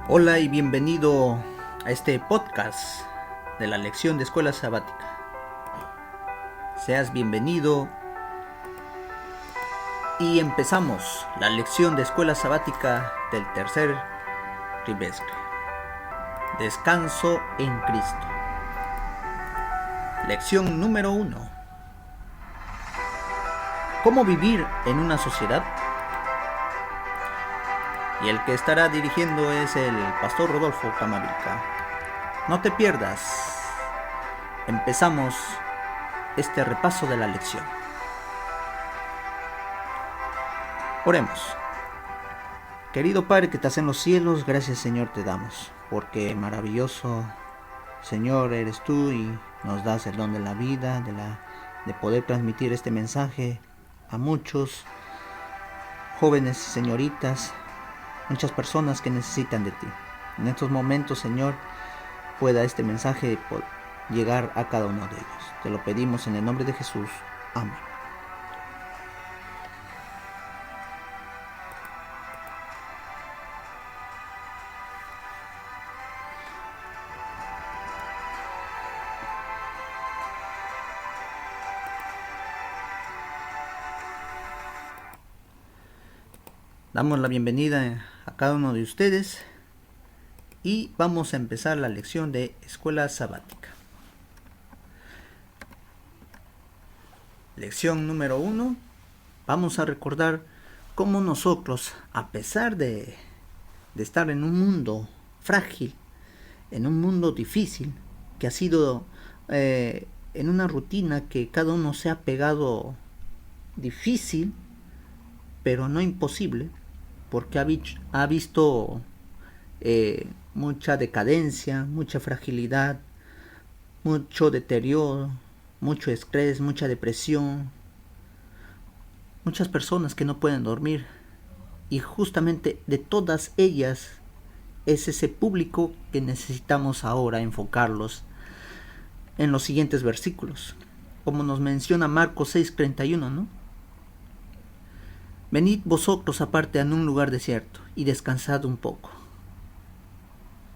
Hola y bienvenido a este podcast de la lección de escuela sabática. Seas bienvenido y empezamos la lección de escuela sabática del tercer trimestre. Descanso en Cristo. Lección número 1. ¿Cómo vivir en una sociedad? Y el que estará dirigiendo es el pastor Rodolfo Camavilca. No te pierdas. Empezamos este repaso de la lección. Oremos. Querido Padre que estás en los cielos, gracias Señor te damos, porque maravilloso Señor eres tú y nos das el don de la vida, de poder transmitir este mensaje a muchos jóvenes y señoritas, muchas personas que necesitan de ti. En estos momentos, Señor, pueda este mensaje llegar a cada uno de ellos. Te lo pedimos en el nombre de Jesús. Amén. Damos la bienvenida a cada uno de ustedes y vamos a empezar la lección de escuela sabática. Lección número 1. Vamos a recordar cómo nosotros, a pesar de estar en un mundo frágil, en un mundo difícil, que ha sido en una rutina que cada uno se ha pegado difícil, pero no imposible, porque ha visto mucha decadencia, mucha fragilidad, mucho deterioro, mucho estrés, mucha depresión, muchas personas que no pueden dormir, y justamente de todas ellas es ese público que necesitamos ahora enfocarlos en los siguientes versículos, como nos menciona Marcos 6:31, ¿no? Venid vosotros aparte a un lugar desierto y descansad un poco.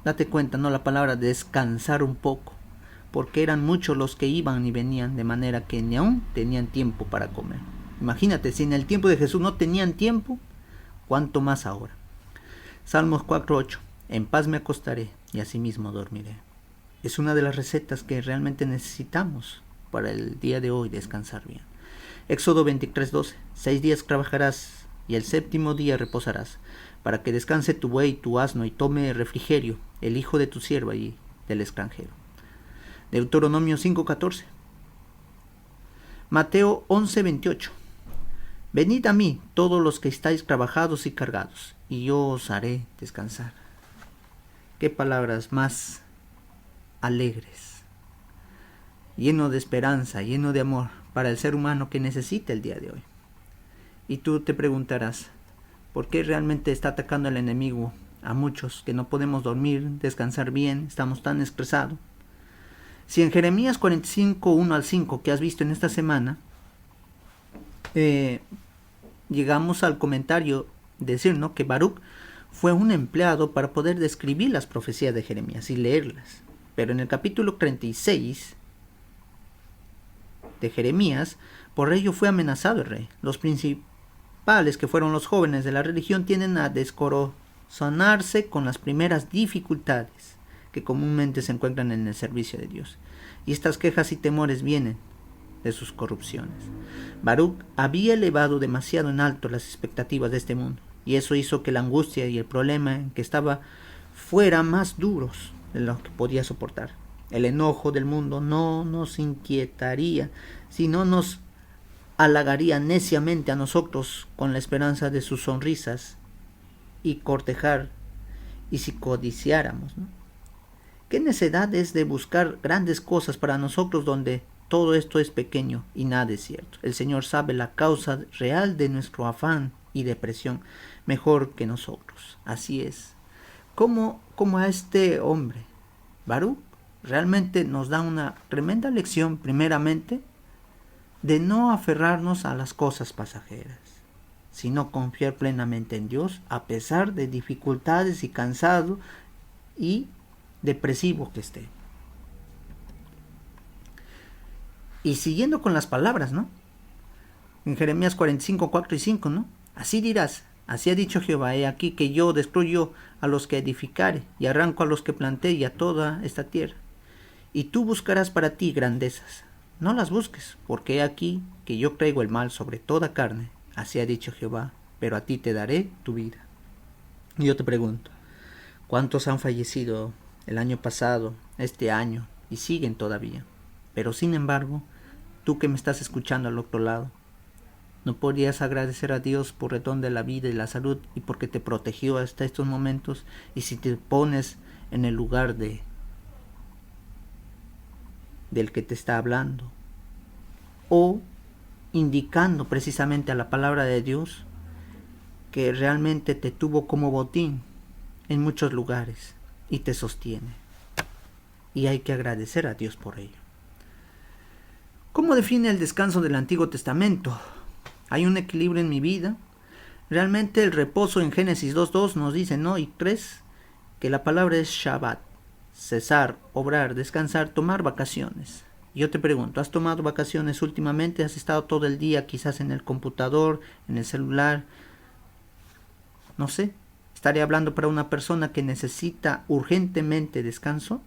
Date cuenta, ¿no? La palabra descansar un poco, porque eran muchos los que iban y venían, de manera que ni aún tenían tiempo para comer. Imagínate, si en el tiempo de Jesús no tenían tiempo, ¿cuánto más ahora? Salmos 4:8. En paz me acostaré y asimismo dormiré. Es una de las recetas que realmente necesitamos para el día de hoy, descansar bien. Éxodo 23:12. 6 días trabajarás y el séptimo día reposarás, para que descanse tu buey y tu asno y tome refrigerio el hijo de tu sierva y del extranjero. Deuteronomio 5:14. Mateo 11:28. Venid a mí todos los que estáis trabajados y cargados, y yo os haré descansar. Qué palabras más alegres, lleno de esperanza, lleno de amor para el ser humano que necesita el día de hoy. Y tú te preguntarás, ¿por qué realmente está atacando el enemigo a muchos que no podemos dormir, descansar bien, estamos tan estresados? Si en Jeremías 45:1-5 que has visto en esta semana, llegamos al comentario de decir, ¿no?, que Baruch fue un empleado para poder describir las profecías de Jeremías y leerlas. Pero en el capítulo 36 de Jeremías, por ello fue amenazado el rey. Los principales, que fueron los jóvenes de la religión, tienden a descorazonarse con las primeras dificultades que comúnmente se encuentran en el servicio de Dios. Y estas quejas y temores vienen de sus corrupciones. Baruch había elevado demasiado en alto las expectativas de este mundo, y eso hizo que la angustia y el problema en que estaba fueran más duros de lo que podía soportar. El enojo del mundo no nos inquietaría, sino nos halagaría neciamente a nosotros con la esperanza de sus sonrisas y cortejar, y si codiciáramos, ¿no? ¿Qué necedad es de buscar grandes cosas para nosotros donde todo esto es pequeño y nada es cierto? El Señor sabe la causa real de nuestro afán y depresión mejor que nosotros. Así es. Como a este hombre, Baruch, realmente nos da una tremenda lección, primeramente, de no aferrarnos a las cosas pasajeras, sino confiar plenamente en Dios a pesar de dificultades y cansado y depresivo que esté. Y siguiendo con las palabras, ¿no? En Jeremías 45, 4 y 5, ¿no? Así dirás, así ha dicho Jehová, he aquí que yo destruyo a los que edificare, y arranco a los que planté y a toda esta tierra. Y tú buscarás para ti grandezas, no las busques, porque he aquí que yo traigo el mal sobre toda carne, así ha dicho Jehová, pero a ti te daré tu vida. Y yo te pregunto, ¿cuántos han fallecido el año pasado, este año, y siguen todavía? Pero sin embargo, tú que me estás escuchando al otro lado, ¿no podrías agradecer a Dios por el don de la vida y la salud y porque te protegió hasta estos momentos? Y si te pones en el lugar del que te está hablando, o indicando precisamente a la palabra de Dios que realmente te tuvo como botín en muchos lugares y te sostiene, y hay que agradecer a Dios por ello. ¿Cómo define el descanso del Antiguo Testamento? ¿Hay un equilibrio en mi vida? Realmente el reposo en Génesis 2.2 nos dice, ¿no? Y 3, que la palabra es Shabbat, cesar, obrar, descansar, tomar vacaciones. Yo te pregunto, ¿has tomado vacaciones últimamente? ¿Has estado todo el día quizás en el computador, en el celular? No sé, ¿estaré hablando para una persona que necesita urgentemente descanso?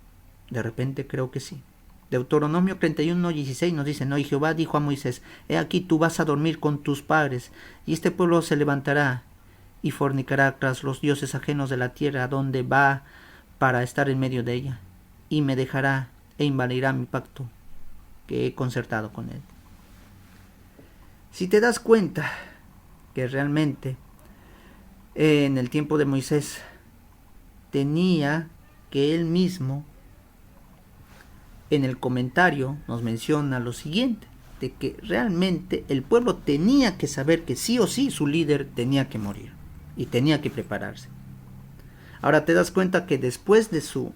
De repente creo que sí. Deuteronomio 31:16 nos dice, no, y Jehová dijo a Moisés, he aquí tú vas a dormir con tus padres, y este pueblo se levantará y fornicará tras los dioses ajenos de la tierra donde va para estar en medio de ella, y me dejará e invadirá mi pacto que he concertado con él. Si te das cuenta que realmente en el tiempo de Moisés tenía que él mismo, en el comentario nos menciona lo siguiente, de que realmente el pueblo tenía que saber que sí o sí su líder tenía que morir y tenía que prepararse. Ahora te das cuenta que después de su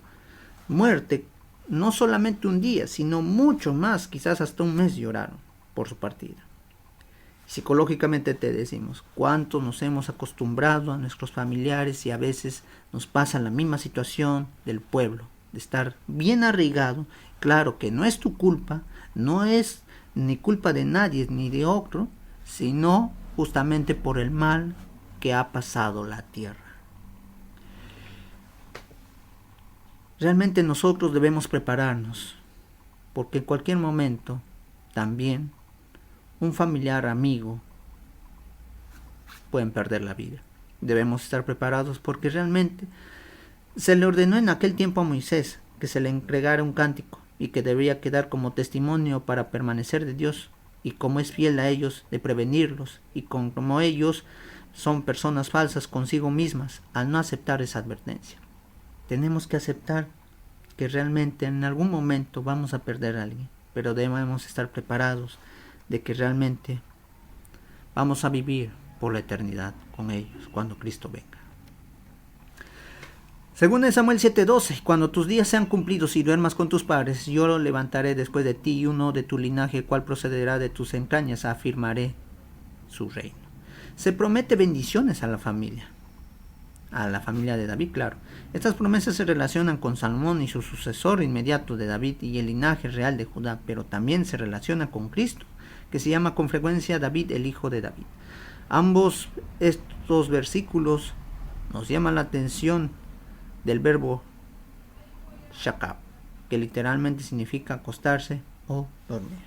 muerte, no solamente un día, sino mucho más, quizás hasta un mes lloraron por su partida. Psicológicamente te decimos, cuánto nos hemos acostumbrado a nuestros familiares y a veces nos pasa la misma situación del pueblo, de estar bien arraigado. Claro que no es tu culpa, no es ni culpa de nadie ni de otro, sino justamente por el mal que ha pasado la tierra. Realmente nosotros debemos prepararnos, porque en cualquier momento también un familiar, amigo, pueden perder la vida. Debemos estar preparados porque realmente se le ordenó en aquel tiempo a Moisés que se le entregara un cántico y que debía quedar como testimonio para permanecer de Dios, y como es fiel a ellos, de prevenirlos, y como ellos son personas falsas consigo mismas al no aceptar esa advertencia. Tenemos que aceptar que realmente en algún momento vamos a perder a alguien, pero debemos estar preparados de que realmente vamos a vivir por la eternidad con ellos cuando Cristo venga. Según en Samuel 7:12, cuando tus días sean cumplidos y duermas con tus padres, yo lo levantaré después de ti y uno de tu linaje, el cual procederá de tus entrañas, afirmaré su reino. Se promete bendiciones a la familia de David, claro. Estas promesas se relacionan con Salomón y su sucesor inmediato de David y el linaje real de Judá, pero también se relaciona con Cristo, que se llama con frecuencia David, el hijo de David. Ambos estos versículos nos llaman la atención del verbo shakab, que literalmente significa acostarse o dormir.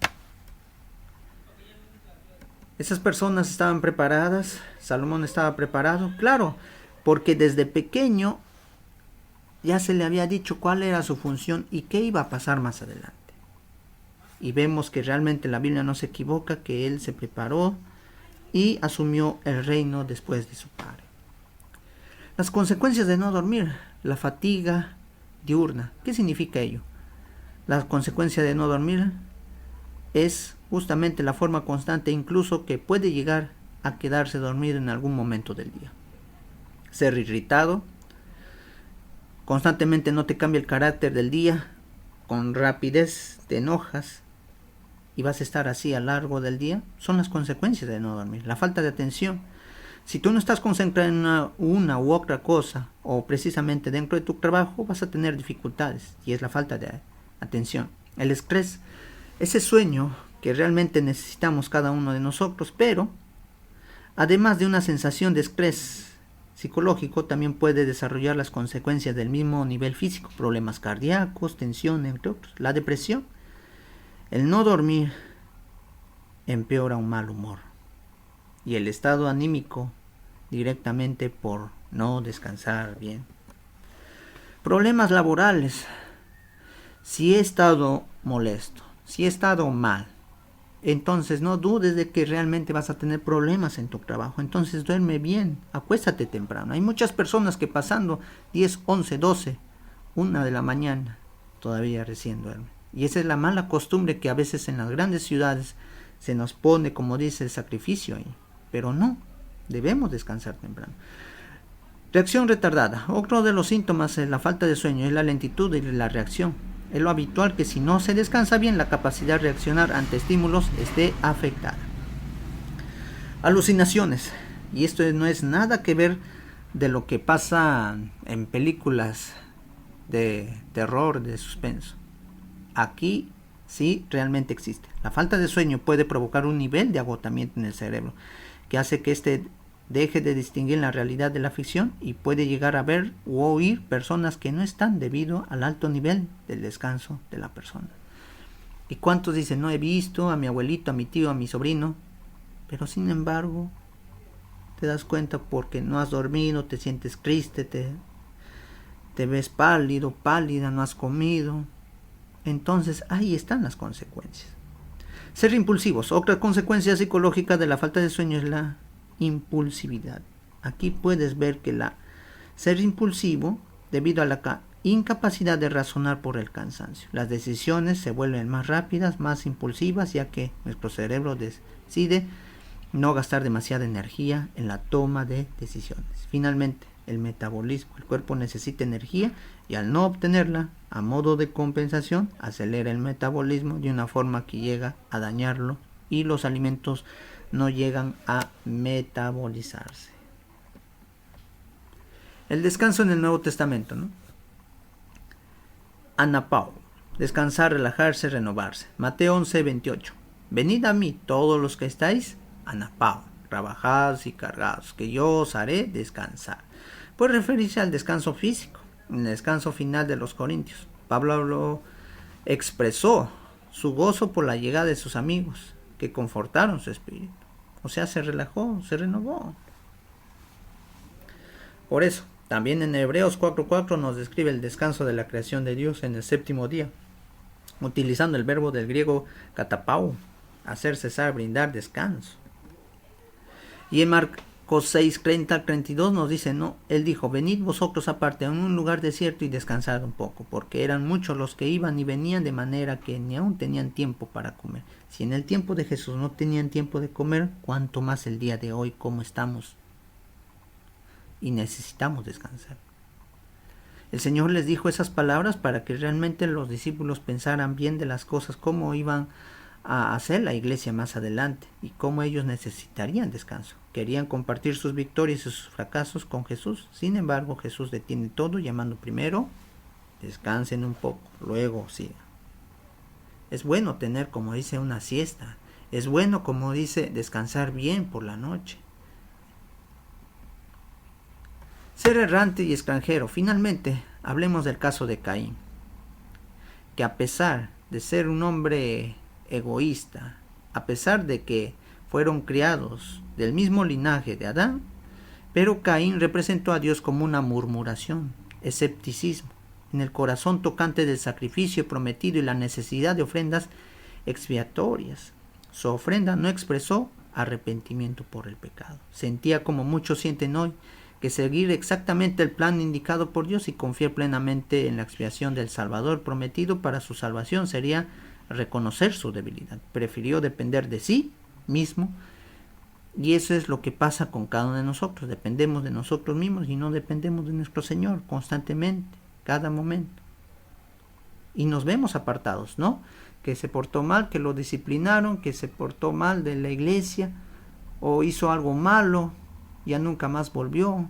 Esas personas estaban preparadas, Salomón estaba preparado, claro, porque desde pequeño ya se le había dicho cuál era su función y qué iba a pasar más adelante. Y vemos que realmente la Biblia no se equivoca, que él se preparó y asumió el reino después de su padre. Las consecuencias de no dormir, la fatiga diurna. ¿Qué significa ello? La consecuencia de no dormir es justamente la forma constante, incluso que puede llegar a quedarse dormido en algún momento del día. Ser irritado, constantemente no te cambia el carácter del día, con rapidez te enojas y vas a estar así a lo largo del día, son las consecuencias de no dormir. La falta de atención, Si tú no estás concentrado en una u otra cosa, o precisamente dentro de tu trabajo, vas a tener dificultades, y es la falta de atención. El estrés, ese sueño que realmente necesitamos cada uno de nosotros, pero además de una sensación de estrés psicológico, también puede desarrollar las consecuencias del mismo nivel físico, problemas cardíacos, tensión, entre otros. La depresión, el no dormir, empeora un mal humor, y el estado anímico directamente por no descansar bien. Problemas laborales, si he estado molesto, si he estado mal, entonces no dudes de que realmente vas a tener problemas en tu trabajo. Entonces duerme bien, acuéstate temprano. Hay muchas personas que pasando 10, 11, 12, 1 de la mañana todavía recién duermen. Y esa es la mala costumbre que a veces en las grandes ciudades se nos pone, como dice, el sacrificio ahí. Pero no, debemos descansar temprano. Reacción retardada. Otro de los síntomas es la falta de sueño, es la lentitud de la reacción. Es lo habitual que si no se descansa bien, la capacidad de reaccionar ante estímulos esté afectada. Alucinaciones. Y esto no es nada que ver de lo que pasa en películas de terror, de suspenso. Aquí sí realmente existe. La falta de sueño puede provocar un nivel de agotamiento en el cerebro que hace que éste deje de distinguir la realidad de la ficción y puede llegar a ver u oír personas que no están debido al alto nivel del descanso de la persona. ¿Y cuántos dicen, no he visto a mi abuelito, a mi tío, a mi sobrino? Pero sin embargo, te das cuenta porque no has dormido, te sientes triste, te ves pálido, pálida, no has comido. Entonces ahí están las consecuencias. Ser impulsivos. Otra consecuencia psicológica de la falta de sueño es la impulsividad. Aquí puedes ver que ser impulsivo debido a la incapacidad de razonar por el cansancio. Las decisiones se vuelven más rápidas, más impulsivas, ya que nuestro cerebro decide no gastar demasiada energía en la toma de decisiones. Finalmente, el metabolismo. El cuerpo necesita energía y al no obtenerla, a modo de compensación, acelera el metabolismo de una forma que llega a dañarlo y los alimentos no llegan a metabolizarse. El descanso en el Nuevo Testamento, ¿no? Anapao, descansar, relajarse, renovarse. Mateo 11:28. Venid a mí todos los que estáis, anapao, trabajados y cargados, que yo os haré descansar. Puede referirse al descanso físico. En el descanso final de los Corintios, Pablo expresó su gozo por la llegada de sus amigos, que confortaron su espíritu. O sea, se relajó, se renovó. Por eso, también en Hebreos 4:4 nos describe el descanso de la creación de Dios en el séptimo día, utilizando el verbo del griego katapau, hacer cesar, brindar descanso. Y en Marcos 6:30-32 nos dice, no, él dijo, venid vosotros aparte a un lugar desierto y descansad un poco, porque eran muchos los que iban y venían de manera que ni aún tenían tiempo para comer. Si en el tiempo de Jesús no tenían tiempo de comer, cuánto más el día de hoy, cómo estamos y necesitamos descansar. El Señor les dijo esas palabras para que realmente los discípulos pensaran bien de las cosas, cómo iban a hacer la iglesia más adelante y cómo ellos necesitarían descanso. Querían compartir sus victorias y sus fracasos con Jesús. Sin embargo, Jesús detiene todo llamando primero, descansen un poco, luego sigan. Es bueno tener, como dice, una siesta. Es bueno, como dice, descansar bien por la noche. Ser errante y extranjero. Finalmente, hablemos del caso de Caín, que a pesar de ser un hombre egoísta, a pesar de que fueron criados del mismo linaje de Adán, pero Caín representó a Dios como una murmuración, escepticismo, en el corazón tocante del sacrificio prometido y la necesidad de ofrendas expiatorias. Su ofrenda no expresó arrepentimiento por el pecado. Sentía, como muchos sienten hoy, que seguir exactamente el plan indicado por Dios y confiar plenamente en la expiación del Salvador prometido para su salvación sería reconocer su debilidad. Prefirió depender de sí mismo, y eso es lo que pasa con cada uno de nosotros. Dependemos de nosotros mismos y no dependemos de nuestro Señor constantemente, cada momento, y nos vemos apartados, ¿no? Que se portó mal, que lo disciplinaron, que se portó mal de la iglesia o hizo algo malo, ya nunca más volvió.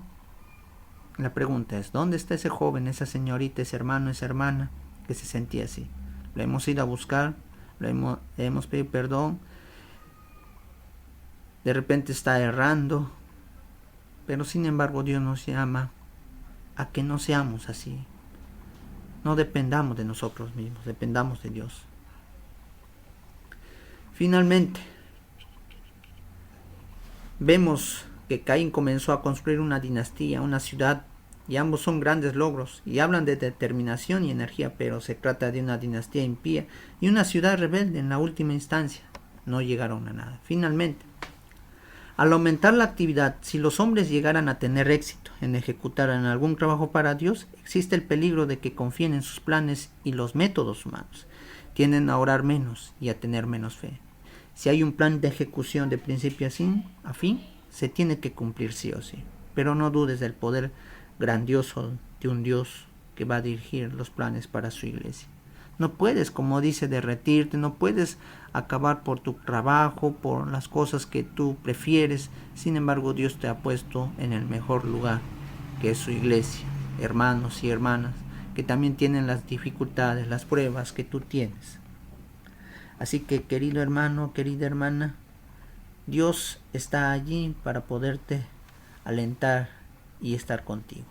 La pregunta es, ¿dónde está ese joven, esa señorita, ese hermano, esa hermana que se sentía así? Lo hemos ido a buscar, le hemos pedido perdón, de repente está errando, pero sin embargo Dios nos llama a que no seamos así. No dependamos de nosotros mismos, dependamos de Dios. Finalmente, vemos que Caín comenzó a construir una dinastía, una ciudad, y ambos son grandes logros, y hablan de determinación y energía, pero se trata de una dinastía impía y una ciudad rebelde en la última instancia. No llegaron a nada. Finalmente, al aumentar la actividad, si los hombres llegaran a tener éxito en ejecutar en algún trabajo para Dios, existe el peligro de que confíen en sus planes y los métodos humanos. Tienden a orar menos y a tener menos fe. Si hay un plan de ejecución de principio a fin, se tiene que cumplir sí o sí. Pero no dudes del poder grandioso de un Dios que va a dirigir los planes para su iglesia. No puedes, como dice, derretirte, no puedes acabar por tu trabajo, por las cosas que tú prefieres. Sin embargo, Dios te ha puesto en el mejor lugar, que es su iglesia, hermanos y hermanas, que también tienen las dificultades, las pruebas que tú tienes. Así que, querido hermano, querida hermana, Dios está allí para poderte alentar y estar contigo.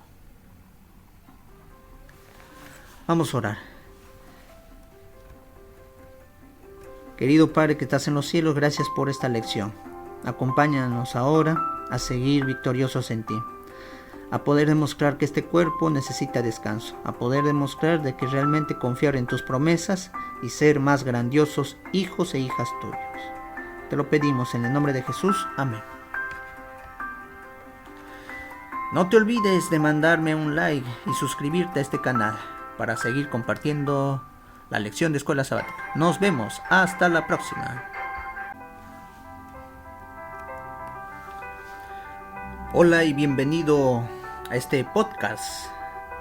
Vamos a orar. Querido Padre que estás en los cielos, gracias por esta lección. Acompáñanos ahora a seguir victoriosos en ti, a poder demostrar que este cuerpo necesita descanso, a poder demostrar de que realmente confiar en tus promesas y ser más grandiosos hijos e hijas tuyos. Te lo pedimos en el nombre de Jesús. Amén. No te olvides de mandarme un like y suscribirte a este canal para seguir compartiendo la lección de Escuela Sabática. Nos vemos. Hasta la próxima. Hola y bienvenido a este podcast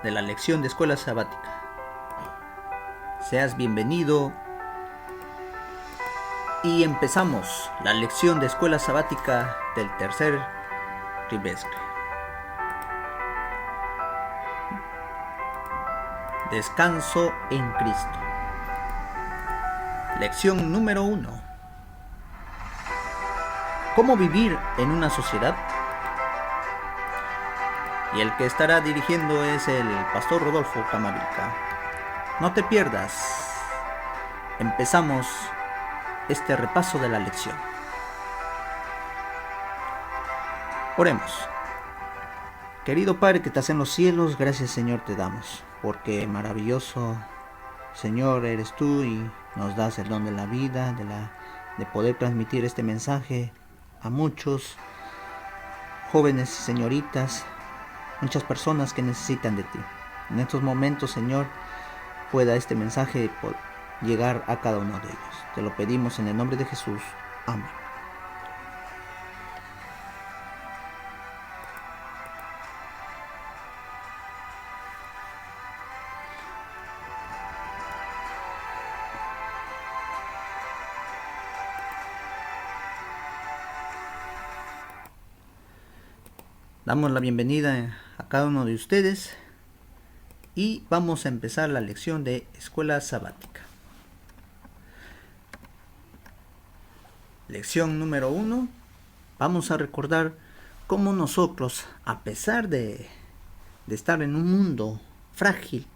de la lección de Escuela Sabática. Seas bienvenido y empezamos la lección de Escuela Sabática del tercer trimestre. Descanso en Cristo. Lección número 1. ¿Cómo vivir en una sociedad? Y el que estará dirigiendo es el pastor Rodolfo Camavilca. No te pierdas. Empezamos este repaso de la lección. Oremos. Querido Padre que estás en los cielos, gracias Señor te damos, porque maravilloso Señor eres tú y nos das el don de la vida, de poder transmitir este mensaje a muchos jóvenes y señoritas, muchas personas que necesitan de ti. En estos momentos, Señor, pueda este mensaje llegar a cada uno de ellos. Te lo pedimos en el nombre de Jesús. Amén. Damos la bienvenida a cada uno de ustedes y vamos a empezar la lección de Escuela Sabática. Lección número 1. Vamos a recordar cómo nosotros, a pesar de estar en un mundo frágil,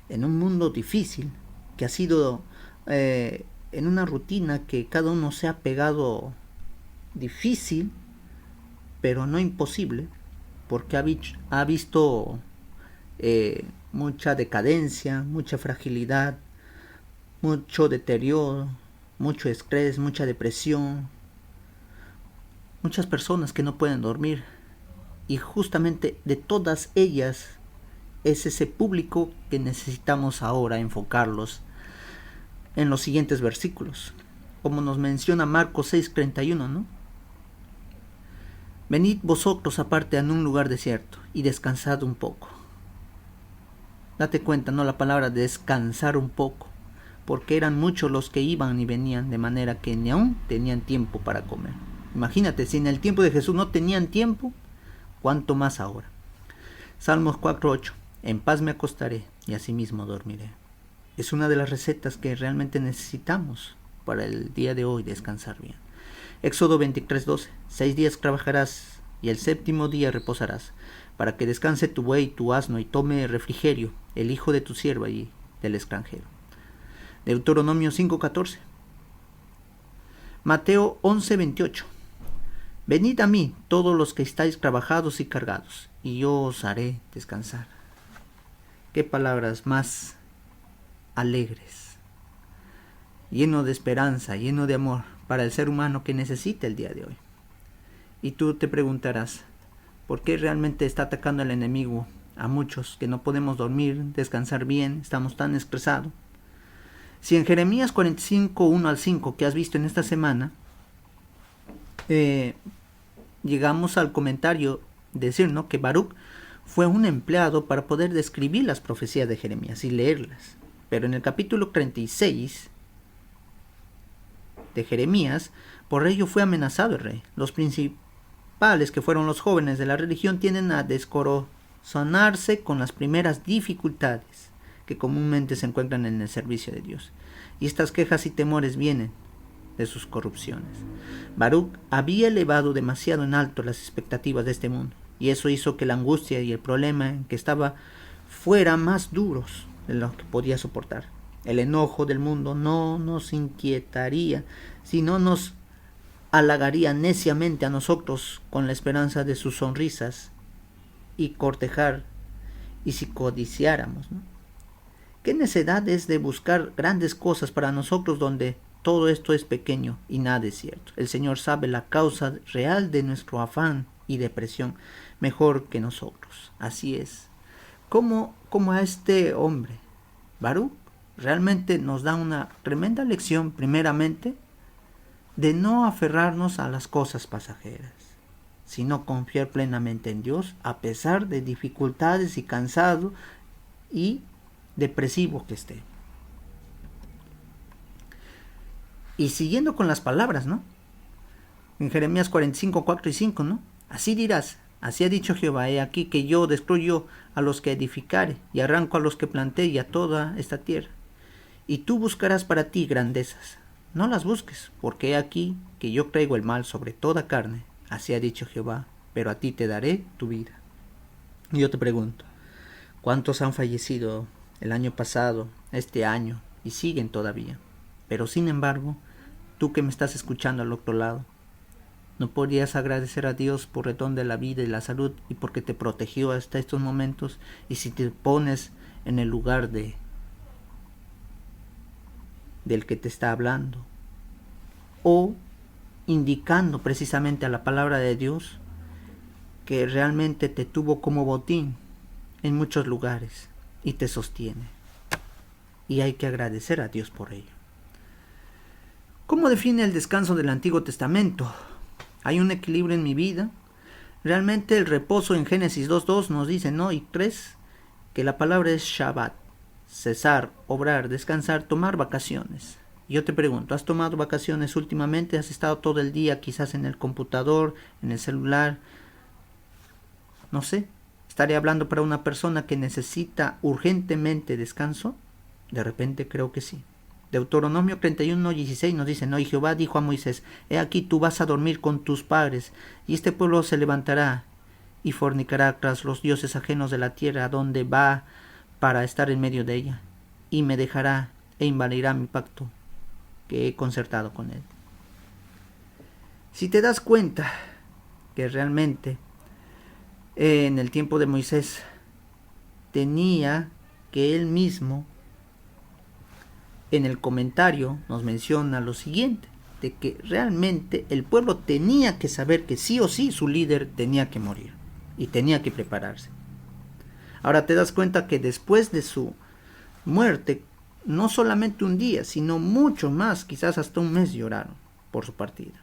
en un mundo difícil, que ha sido en una rutina que cada uno se ha pegado difícil, pero no imposible, porque ha visto mucha decadencia, mucha fragilidad, mucho deterioro, mucho estrés, mucha depresión, muchas personas que no pueden dormir, y justamente de todas ellas es ese público que necesitamos ahora enfocarlos en los siguientes versículos, como nos menciona Marcos 6:31, ¿no? Venid vosotros aparte en un lugar desierto y descansad un poco. Date cuenta, ¿no? La palabra descansar un poco, porque eran muchos los que iban y venían, de manera que ni aún tenían tiempo para comer. Imagínate, si en el tiempo de Jesús no tenían tiempo, cuánto más ahora. Salmos 4:8. En paz me acostaré y asimismo dormiré. Es una de las recetas que realmente necesitamos para el día de hoy descansar bien. Éxodo 23:12. 6 días trabajarás y el séptimo día reposarás, para que descanse tu buey y tu asno y tome refrigerio el hijo de tu sierva y del extranjero. Deuteronomio 5:14. Mateo 11:28. Venid a mí todos los que estáis trabajados y cargados, y yo os haré descansar. Qué palabras más alegres, lleno de esperanza, lleno de amor para el ser humano que necesita el día de hoy. Y tú te preguntarás, ¿por qué realmente está atacando el enemigo a muchos que no podemos dormir, descansar bien, estamos tan estresados? Si en Jeremías 45, 1 al 5 que has visto en esta semana, llegamos al comentario decir, ¿no?, que Baruch fue un empleado para poder describir las profecías de Jeremías y leerlas. Pero en el capítulo 36 de Jeremías, por ello fue amenazado el rey. Los principales, que fueron los jóvenes de la religión, tienden a descorazonarse con las primeras dificultades que comúnmente se encuentran en el servicio de Dios. Y estas quejas y temores vienen de sus corrupciones. Baruch había elevado demasiado en alto las expectativas de este mundo, y eso hizo que la angustia y el problema en que estaba fueran más duros de lo que podía soportar. El enojo del mundo no nos inquietaría, sino nos halagaría neciamente a nosotros con la esperanza de sus sonrisas y cortejar, y si codiciáramos, ¿no? ¿Qué necedad es de buscar grandes cosas para nosotros donde todo esto es pequeño y nada es cierto? El Señor sabe la causa real de nuestro afán y depresión mejor que nosotros. Así es. Como a este hombre, Baruch, realmente nos da una tremenda lección, primeramente, de no aferrarnos a las cosas pasajeras, sino confiar plenamente en Dios a pesar de dificultades y cansado y depresivo que esté. Y siguiendo con las palabras, ¿no?, en Jeremías 45, 4 y 5, ¿no?, así dirás, así ha dicho Jehová, he aquí que yo destruyo a los que edificare, y arranco a los que planté y a toda esta tierra. Y tú buscarás para ti grandezas, no las busques, porque he aquí que yo traigo el mal sobre toda carne, así ha dicho Jehová, pero a ti te daré tu vida. Y yo te pregunto, ¿cuántos han fallecido el año pasado, este año, y siguen todavía? Pero sin embargo, tú que me estás escuchando al otro lado, ¿no podrías agradecer a Dios por el don de la vida y la salud y porque te protegió hasta estos momentos? Y si te pones en el lugar del que te está hablando, o indicando precisamente a la palabra de Dios que realmente te tuvo como botín en muchos lugares y te sostiene, y hay que agradecer a Dios por ello. ¿Cómo define el descanso del Antiguo Testamento? ¿Hay un equilibrio en mi vida? Realmente el reposo en Génesis 2:2 nos dice, ¿no?, y 3, que la palabra es Shabbat, cesar, obrar, descansar, tomar vacaciones. Yo te pregunto, ¿has tomado vacaciones últimamente? ¿Has estado todo el día quizás en el computador, en el celular? No sé, ¿estaré hablando para una persona que necesita urgentemente descanso? De repente creo que sí. Deuteronomio 31:16 nos dice, no, y Jehová dijo a Moisés, he aquí tú vas a dormir con tus padres, y este pueblo se levantará y fornicará tras los dioses ajenos de la tierra donde va para estar en medio de ella, y me dejará e invalidará mi pacto que he concertado con él. Si te das cuenta que realmente en el tiempo de Moisés tenía que él mismo, en el comentario nos menciona lo siguiente, de que realmente el pueblo tenía que saber que sí o sí su líder tenía que morir y tenía que prepararse. Ahora te das cuenta que después de su muerte, no solamente un día, sino mucho más, quizás hasta un mes lloraron por su partida.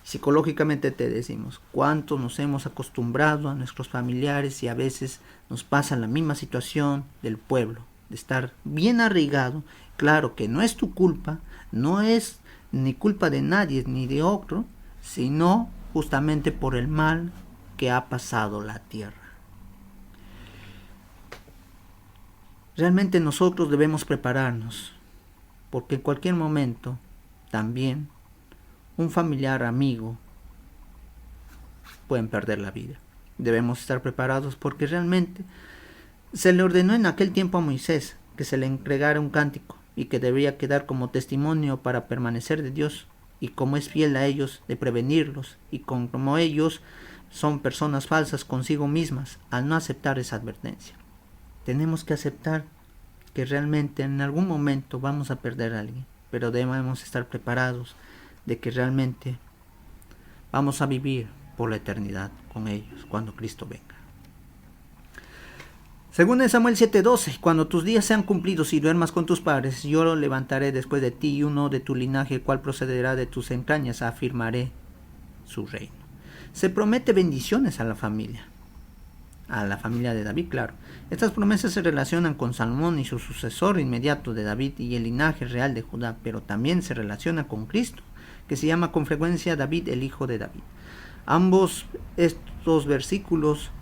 Psicológicamente te decimos, cuánto nos hemos acostumbrado a nuestros familiares y a veces nos pasa la misma situación del pueblo, de estar bien arraigado. Claro que no es tu culpa, no es ni culpa de nadie ni de otro, sino justamente por el mal que ha pasado la tierra. Realmente nosotros debemos prepararnos, porque en cualquier momento también un familiar, amigo, pueden perder la vida. Debemos estar preparados porque realmente se le ordenó en aquel tiempo a Moisés que se le entregara un cántico y que debía quedar como testimonio para permanecer de Dios, y como es fiel a ellos, de prevenirlos, y como ellos son personas falsas consigo mismas al no aceptar esa advertencia. Tenemos que aceptar que realmente en algún momento vamos a perder a alguien, pero debemos estar preparados de que realmente vamos a vivir por la eternidad con ellos cuando Cristo venga. Según en Samuel 7:12, cuando tus días sean cumplidos y duermas con tus padres, yo lo levantaré después de ti, y uno de tu linaje, el cual procederá de tus entrañas, afirmaré su reino. Se promete bendiciones a la familia de David, claro. Estas promesas se relacionan con Salomón y su sucesor inmediato de David y el linaje real de Judá, pero también se relaciona con Cristo, que se llama con frecuencia David, el hijo de David. Ambos estos versículos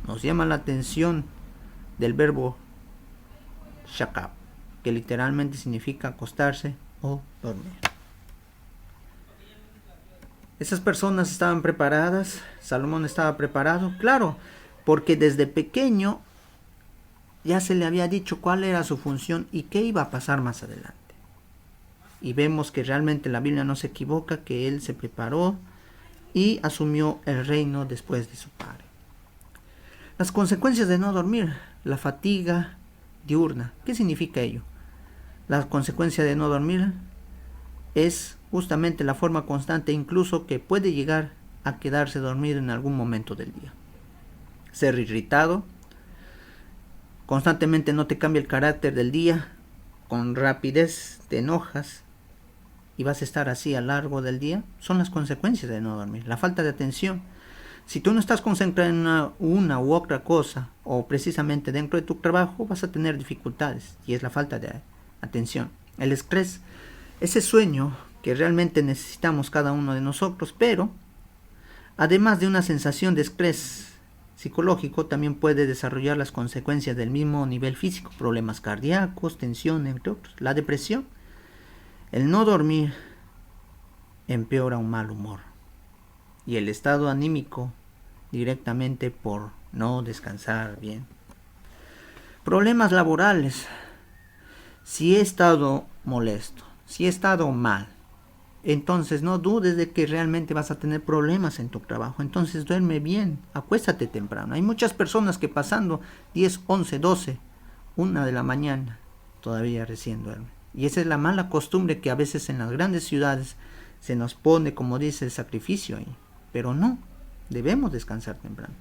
nos llaman la atención del verbo shakab, que literalmente significa acostarse o dormir. Esas personas estaban preparadas, Salomón estaba preparado, claro, porque desde pequeño ya se le había dicho cuál era su función y qué iba a pasar más adelante. Y vemos que realmente la Biblia no se equivoca, que él se preparó y asumió el reino después de su padre. Las consecuencias de no dormir, la fatiga diurna. ¿Qué significa ello? La consecuencia de no dormir es justamente la forma constante, incluso que puede llegar a quedarse dormido en algún momento del día. Ser irritado, constantemente no te cambia el carácter del día, con rapidez te enojas y vas a estar así a lo largo del día, son las consecuencias de no dormir. La falta de atención. Si tú no estás concentrado en una u otra cosa, o precisamente dentro de tu trabajo, vas a tener dificultades, y es la falta de atención. El estrés, ese sueño que realmente necesitamos cada uno de nosotros, pero además de una sensación de estrés psicológico, también puede desarrollar las consecuencias del mismo nivel físico, problemas cardíacos, tensión, entre otros. La depresión, el no dormir empeora un mal humor, y el estado anímico directamente por no descansar bien. Problemas laborales, si he estado molesto, si he estado mal, entonces no dudes de que realmente vas a tener problemas en tu trabajo. Entonces duerme bien, acuéstate temprano. Hay muchas personas que pasando 10, 11, 12, 1 de la mañana todavía recién duermen. Y esa es la mala costumbre que a veces en las grandes ciudades se nos pone, como dice, el sacrificio ahí. Pero no, debemos descansar temprano.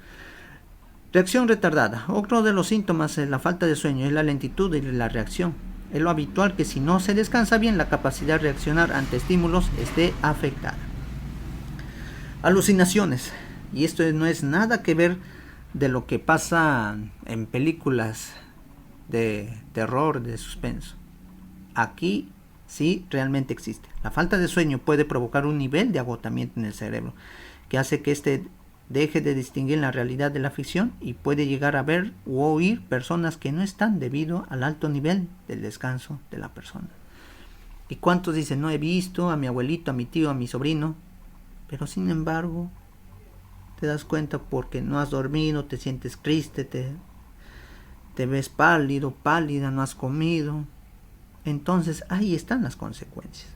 Reacción retardada. Otro de los síntomas es la falta de sueño, es la lentitud de la reacción. Es lo habitual que si no se descansa bien, la capacidad de reaccionar ante estímulos esté afectada. Alucinaciones. Y esto no es nada que ver de lo que pasa en películas de terror, de suspenso. Aquí sí realmente existe. La falta de sueño puede provocar un nivel de agotamiento en el cerebro, que hace que éste deje de distinguir la realidad de la ficción y puede llegar a ver u oír personas que no están debido al alto nivel del descanso de la persona. ¿Y cuántos dicen, no he visto a mi abuelito, a mi tío, a mi sobrino? Pero sin embargo, te das cuenta porque no has dormido, te sientes triste, te ves pálido, pálida, no has comido. Entonces ahí están las consecuencias.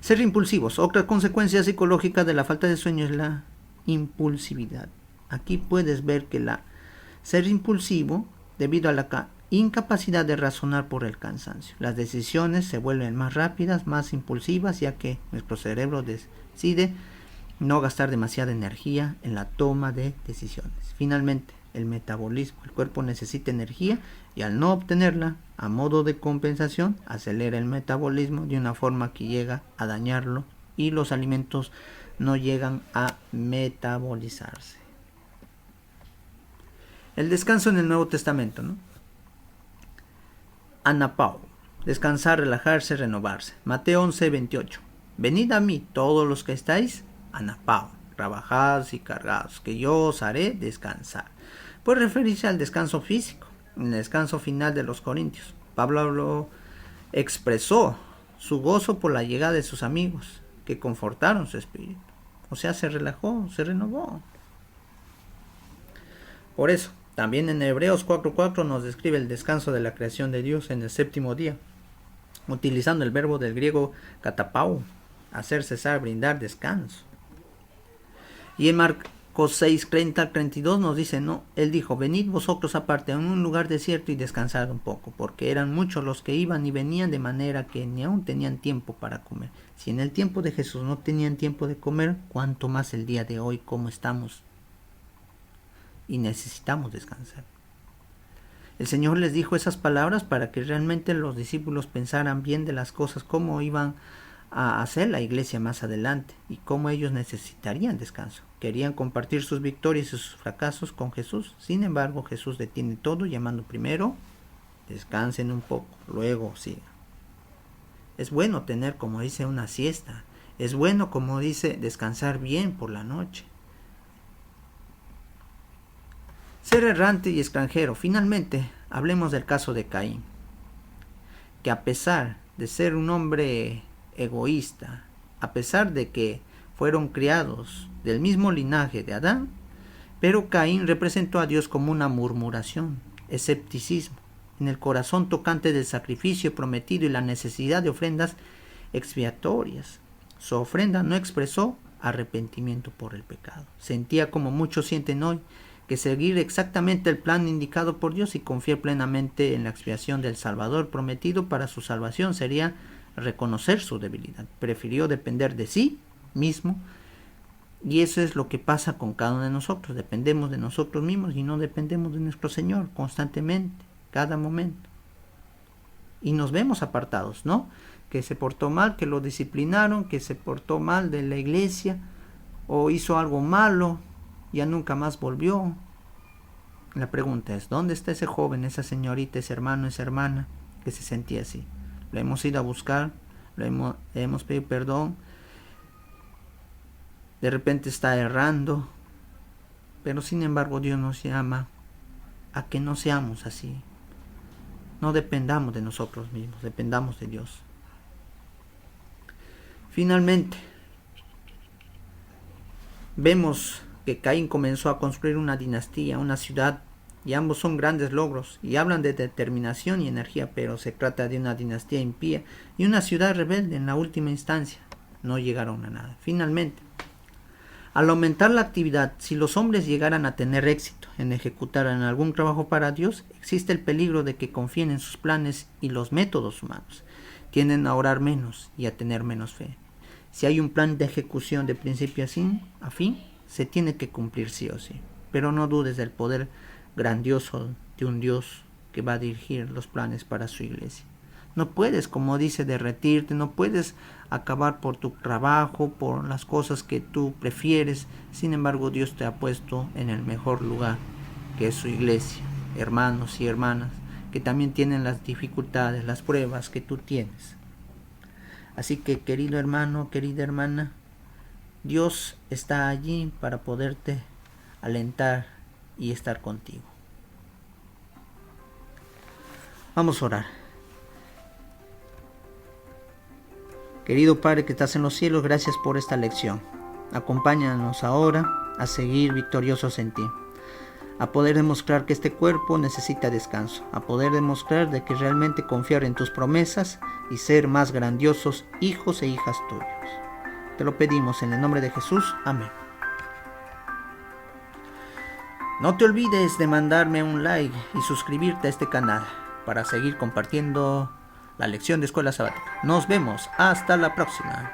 Ser impulsivos. Otra consecuencia psicológica de la falta de sueño es la impulsividad. Aquí puedes ver que ser impulsivo debido a la incapacidad de razonar por el cansancio. Las decisiones se vuelven más rápidas, más impulsivas, ya que nuestro cerebro decide no gastar demasiada energía en la toma de decisiones. Finalmente, el metabolismo. El cuerpo necesita energía y al no obtenerla, a modo de compensación, acelera el metabolismo de una forma que llega a dañarlo y los alimentos no llegan a metabolizarse. El descanso en el Nuevo Testamento, ¿no? Anapao, descansar, relajarse, renovarse. Mateo 11:28. Venid a mí todos los que estáis, anapao, trabajados y cargados, que yo os haré descansar. Puede referirse al descanso físico. En el descanso final de los Corintios, Pablo expresó su gozo por la llegada de sus amigos, que confortaron su espíritu. O sea, se relajó, se renovó. Por eso, también en Hebreos 4:4 nos describe el descanso de la creación de Dios en el séptimo día, utilizando el verbo del griego katapau, hacer cesar, brindar descanso. Y en Marcos 6:30-32 nos dice, no, él dijo, venid vosotros aparte a un lugar desierto y descansad un poco, porque eran muchos los que iban y venían, de manera que ni aún tenían tiempo para comer. Si en el tiempo de Jesús no tenían tiempo de comer, cuánto más el día de hoy, cómo estamos y necesitamos descansar. El Señor les dijo esas palabras para que realmente los discípulos pensaran bien de las cosas, cómo iban a hacer la iglesia más adelante y cómo ellos necesitarían descanso. Querían compartir sus victorias y sus fracasos con Jesús. Sin embargo, Jesús detiene todo llamando primero, descansen un poco, luego sigan. Es bueno tener, como dice, una siesta. Es bueno, como dice, descansar bien por la noche. Ser errante y extranjero. Finalmente, hablemos del caso de Caín, que a pesar de ser un hombre egoísta, a pesar de que fueron criados del mismo linaje de Adán, pero Caín representó a Dios como una murmuración, escepticismo, en el corazón tocante del sacrificio prometido y la necesidad de ofrendas expiatorias. Su ofrenda no expresó arrepentimiento por el pecado. Sentía, como muchos sienten hoy, que seguir exactamente el plan indicado por Dios y confiar plenamente en la expiación del Salvador prometido para su salvación sería reconocer su debilidad. Prefirió depender de sí mismo, y eso es lo que pasa con cada uno de nosotros. Dependemos de nosotros mismos y no dependemos de nuestro Señor constantemente, cada momento, y nos vemos apartados, ¿no? Que se portó mal, que lo disciplinaron, que se portó mal de la iglesia o hizo algo malo, ya nunca más volvió. La pregunta es, ¿dónde está ese joven, esa señorita, ese hermano, esa hermana que se sentía así? Lo hemos ido a buscar, le hemos pedido perdón, de repente está errando, pero sin embargo Dios nos llama a que no seamos así. No dependamos de nosotros mismos, dependamos de Dios. Finalmente, vemos que Caín comenzó a construir una dinastía, una ciudad, y ambos son grandes logros, y hablan de determinación y energía, pero se trata de una dinastía impía y una ciudad rebelde en la última instancia. No llegaron a nada. Finalmente, al aumentar la actividad, si los hombres llegaran a tener éxito en ejecutar en algún trabajo para Dios, existe el peligro de que confíen en sus planes y los métodos humanos. Tienden a orar menos y a tener menos fe. Si hay un plan de ejecución de principio a fin, se tiene que cumplir sí o sí. Pero no dudes del poder grandioso de un Dios que va a dirigir los planes para su iglesia. No puedes, como dice, derretirte, no puedes acabar por tu trabajo, por las cosas que tú prefieres. Sin embargo, Dios te ha puesto en el mejor lugar, que es su iglesia, hermanos y hermanas, que también tienen las dificultades, las pruebas que tú tienes. Así que, querido hermano, querida hermana, Dios está allí para poderte alentar y estar contigo. Vamos a orar. Querido Padre que estás en los cielos, gracias por esta lección. Acompáñanos ahora a seguir victoriosos en ti, a poder demostrar que este cuerpo necesita descanso, a poder demostrar de que realmente confiar en tus promesas y ser más grandiosos hijos e hijas tuyos. Te lo pedimos en el nombre de Jesús. Amén. No te olvides de mandarme un like y suscribirte a este canal para seguir compartiendo la lección de Escuela Sabática. Nos vemos. Hasta la próxima.